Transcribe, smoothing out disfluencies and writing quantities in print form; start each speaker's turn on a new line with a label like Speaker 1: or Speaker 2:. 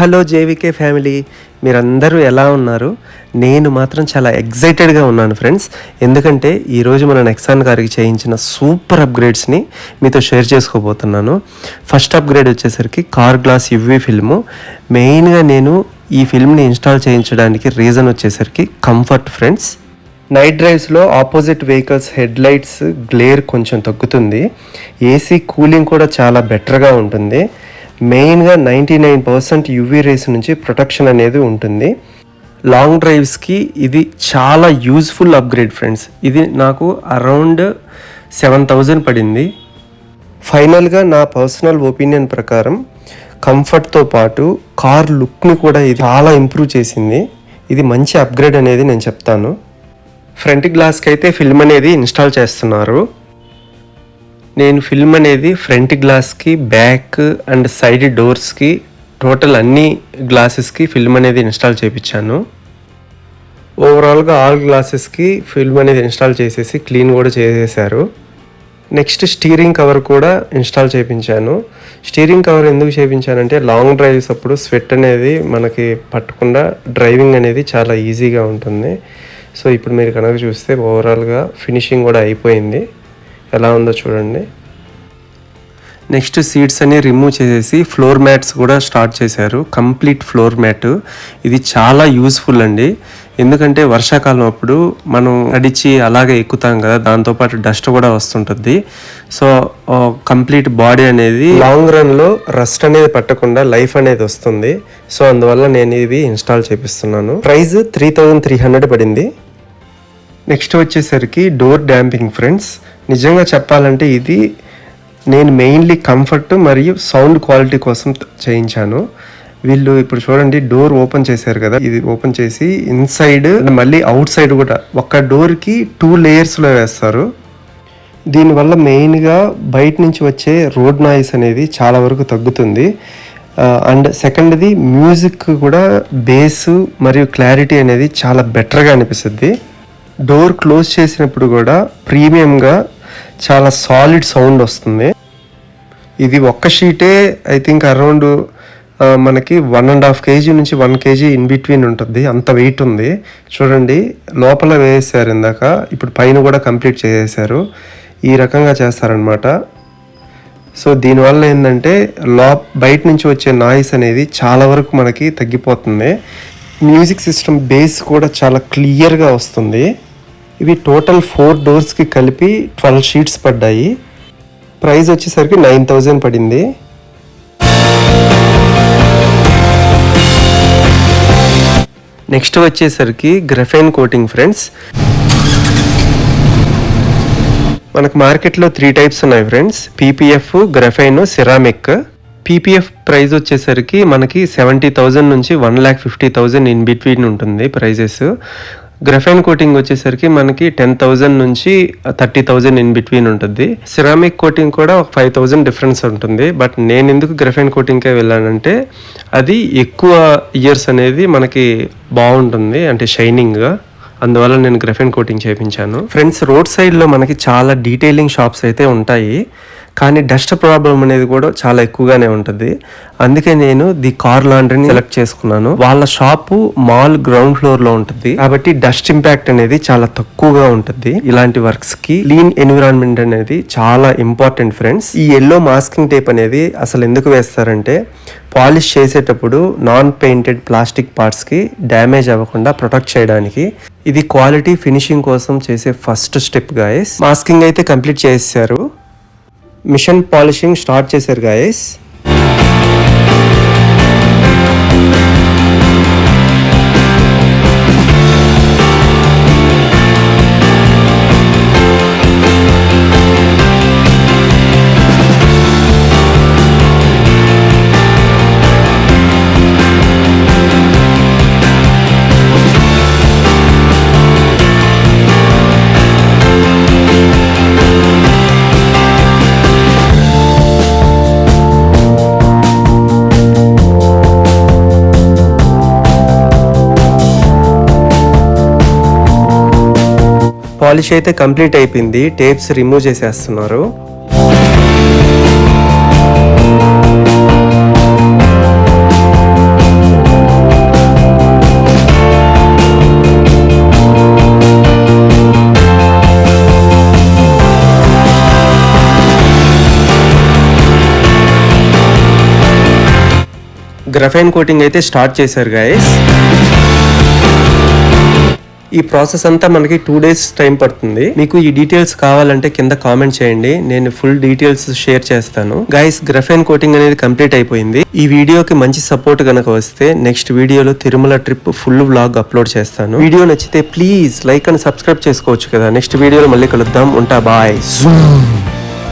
Speaker 1: Hello JVK family, మీరందరూ ఎలా ఉన్నారు? నేను మాత్రం చాలా ఎగ్జైటెడ్గా ఉన్నాను ఫ్రెండ్స్. ఎందుకంటే ఈరోజు మన నెక్సాన్ గారికి చేయించిన సూపర్ అప్గ్రేడ్స్ని మీతో షేర్ చేసుకోబోతున్నాను. ఫస్ట్ అప్గ్రేడ్ వచ్చేసరికి కార్ గ్లాస్ యువీ ఫిల్ము. మెయిన్గా నేను ఈ ఫిల్మ్ని ఇన్స్టాల్ చేయించడానికి రీజన్ వచ్చేసరికి కంఫర్ట్ ఫ్రెండ్స్. నైట్ డ్రైవ్స్లో opposite vehicles head lights glare కొంచెం తగ్గుతుంది. ఏసీ కూలింగ్ కూడా చాలా బెటర్గా ఉంటుంది. మెయిన్గా 99% యూవీ రేస్ నుంచి ప్రొటెక్షన్ అనేది ఉంటుంది. లాంగ్ డ్రైవ్స్కి ఇది చాలా యూజ్ఫుల్ అప్గ్రేడ్ ఫ్రెండ్స్. ఇది నాకు అరౌండ్ 7,000 పడింది. ఫైనల్గా నా పర్సనల్ ఒపీనియన్ ప్రకారం కంఫర్ట్తో పాటు కార్ లుక్ని కూడా ఇది చాలా ఇంప్రూవ్ చేసింది. ఇది మంచి అప్గ్రేడ్ అనేది నేను చెప్తాను. ఫ్రంట్ గ్లాస్కి అయితే ఫిల్మ్ అనేది ఇన్స్టాల్ చేస్తున్నారు. నేను ఫిల్మ్ అనేది ఫ్రంట్ గ్లాస్కి, బ్యాక్ అండ్ సైడ్ డోర్స్కి, టోటల్ అన్ని గ్లాసెస్కి ఫిల్మ్ అనేది ఇన్స్టాల్ చేయించాను. ఓవరాల్గా ఆల్ గ్లాసెస్కి ఫిల్మ్ అనేది ఇన్స్టాల్ చేసేసి క్లీన్ కూడా చేసేసారు. నెక్స్ట్ స్టీరింగ్ కవర్ కూడా ఇన్స్టాల్ చేయించాను. స్టీరింగ్ కవర్ ఎందుకు చేయించానంటే లాంగ్ డ్రైవ్స్ అప్పుడు స్వెట్ అనేది మనకి పట్టకుండా డ్రైవింగ్ అనేది చాలా ఈజీగా ఉంటుంది. సో ఇప్పుడు మీరు కనుక చూస్తే ఓవరాల్గా ఫినిషింగ్ కూడా అయిపోయింది. ఎలా ఉందో చూడండి. నెక్స్ట్ సీట్స్ అన్ని రిమూవ్ చేసేసి ఫ్లోర్ మ్యాట్స్ కూడా స్టార్ట్ చేశారు. Complete floor mat. ఇది చాలా యూస్ఫుల్ అండి. ఎందుకంటే వర్షాకాలం అప్పుడు మనం నడిచి అలాగే ఎక్కుతాం కదా, దాంతోపాటు డస్ట్ కూడా వస్తుంటుంది. సో కంప్లీట్ బాడీ అనేది లాంగ్ రన్లో రస్ట్ అనేది పట్టకుండా లైఫ్ అనేది వస్తుంది. సో అందువల్ల నేను ఇవి ఇన్స్టాల్ చేపిస్తున్నాను. ప్రైస్ 3,300 పడింది. నెక్స్ట్ వచ్చేసరికి డోర్ డాంపింగ్ ఫ్రెండ్స్. నిజంగా చెప్పాలంటే ఇది నేను మెయిన్లీ కంఫర్ట్ మరియు సౌండ్ క్వాలిటీ కోసం చేయించాను. వీళ్ళు ఇప్పుడు చూడండి, డోర్ ఓపెన్ చేశారు కదా, ఇది ఓపెన్ చేసి ఇన్సైడ్ మళ్ళీ అవుట్ సైడ్ కూడా ఒక్క డోర్కి 2 లేయర్స్లో వేస్తారు. దీనివల్ల మెయిన్గా బయట నుంచి వచ్చే రోడ్ నాయిస్ అనేది చాలా వరకు తగ్గుతుంది. అండ్ సెకండ్ది మ్యూజిక్ కూడా బేస్ మరియు క్లారిటీ అనేది చాలా బెటర్గా అనిపిస్తుంది. డోర్ క్లోజ్ చేసినప్పుడు కూడా ప్రీమియంగా చాలా సాలిడ్ సౌండ్ వస్తుంది. ఇది ఒక్క షీటే ఐ థింక్ అరౌండ్ మనకి 1.5 kg నుంచి 1 kg ఇన్ బిట్వీన్ ఉంటుంది. అంత వెయిట్ ఉంది. చూడండి, లోపల వేసారు ఇందాక, ఇప్పుడు పైన కూడా కంప్లీట్ చేసేసారు. ఈ రకంగా చేస్తారనమాట. సో దీనివల్ల ఏంటంటే బయట నుంచి వచ్చే నాయిస్ అనేది చాలా వరకు మనకి తగ్గిపోతుంది. మ్యూజిక్ సిస్టమ్ బేస్ కూడా చాలా క్లియర్గా వస్తుంది. ఇవి టోటల్ 4 డోర్స్కి కలిపి 12 షీట్స్ పడ్డాయి. ప్రైస్ వచ్చేసరికి 9,000 పడింది. నెక్స్ట్ వచ్చేసరికి గ్రఫైన్ కోటింగ్ ఫ్రెండ్స్. మనకు మార్కెట్లో 3 టైప్స్ ఉన్నాయి friends: PPF, గ్రఫైన్, ceramic. PPF price వచ్చేసరికి మనకి 70,000 నుంచి 1,50,000 ఇన్ బిట్వీన్ ఉంటుంది ప్రైజెస్. గ్రఫైన్ కోటింగ్ వచ్చేసరికి మనకి 10,000 నుంచి 30,000 ఇన్ బిట్వీన్ ఉంటుంది. సిరామిక్ కోటింగ్ కూడా 5,000 డిఫరెన్స్ ఉంటుంది. బట్ నేను ఎందుకు గ్రఫైన్ కోటింగ్కే వెళ్ళానంటే అది ఎక్కువ ఇయర్స్ అనేది మనకి బాగుంటుంది, అంటే షైనింగ్గా. అందువల్ల నేను గ్రఫైన్ కోటింగ్ చేయించాను. ఫ్రెండ్స్, రోడ్ సైడ్లో మనకి చాలా డీటెయిలింగ్ షాప్స్ అయితే ఉంటాయి, కానీ డస్ట్ ప్రాబ్లం అనేది కూడా చాలా ఎక్కువగానే ఉంటుంది. అందుకే నేను ది కార్ లాండ్రీని సెలెక్ట్ చేసుకున్నాను. వాళ్ళ షాపు మాల్ గ్రౌండ్ ఫ్లోర్లో ఉంటుంది కాబట్టి డస్ట్ ఇంపాక్ట్ అనేది చాలా తక్కువగా ఉంటుంది. ఇలాంటి వర్క్స్ కి క్లీన్ ఎన్విరాన్మెంట్ అనేది చాలా ఇంపార్టెంట్ ఫ్రెండ్స్. ఈ ఎల్లో మాస్కింగ్ టేప్ అనేది అసలు ఎందుకు వేస్తారంటే పాలిష్ చేసేటప్పుడు నాన్ పెయింటెడ్ ప్లాస్టిక్ పార్ట్స్కి డ్యామేజ్ అవ్వకుండా ప్రొటెక్ట్ చేయడానికి. ఇది క్వాలిటీ ఫినిషింగ్ కోసం చేసే ఫస్ట్ స్టెప్ గాయస్. మాస్కింగ్ అయితే కంప్లీట్ చేసేసారు. మిషన్ పాలిషింగ్ స్టార్ట్ చేశారు గాయస్. పాలిష్ అయితే కంప్లీట్ అయిపోయింది. టేప్స్ రిమూవ్ చేసేస్తున్నారు. గ్రఫైన్ కోటింగ్ అయితే స్టార్ట్ చేశారు గాయస్. ఈ ప్రాసెస్ అంతా మనకి 2 days టైం పడుతుంది. మీకు ఈ డీటెయిల్స్ కావాలంటే కింద కామెంట్ చేయండి, నేను ఫుల్ డీటెయిల్స్ షేర్ చేస్తాను. గైస్, గ్రఫైన్ కోటింగ్ అనేది కంప్లీట్ అయిపోయింది. ఈ వీడియోకి మంచి సపోర్ట్ గనక వస్తే నెక్స్ట్ వీడియోలో Tirumala trip full vlog upload చేస్తాను. వీడియో నచ్చితే ప్లీజ్ లైక్ అండ్ సబ్స్క్రైబ్ చేసుకోవచ్చు కదా. నెక్స్ట్ వీడియోలో మళ్ళీ కలుద్దాం. ఉంటా, బాయ్.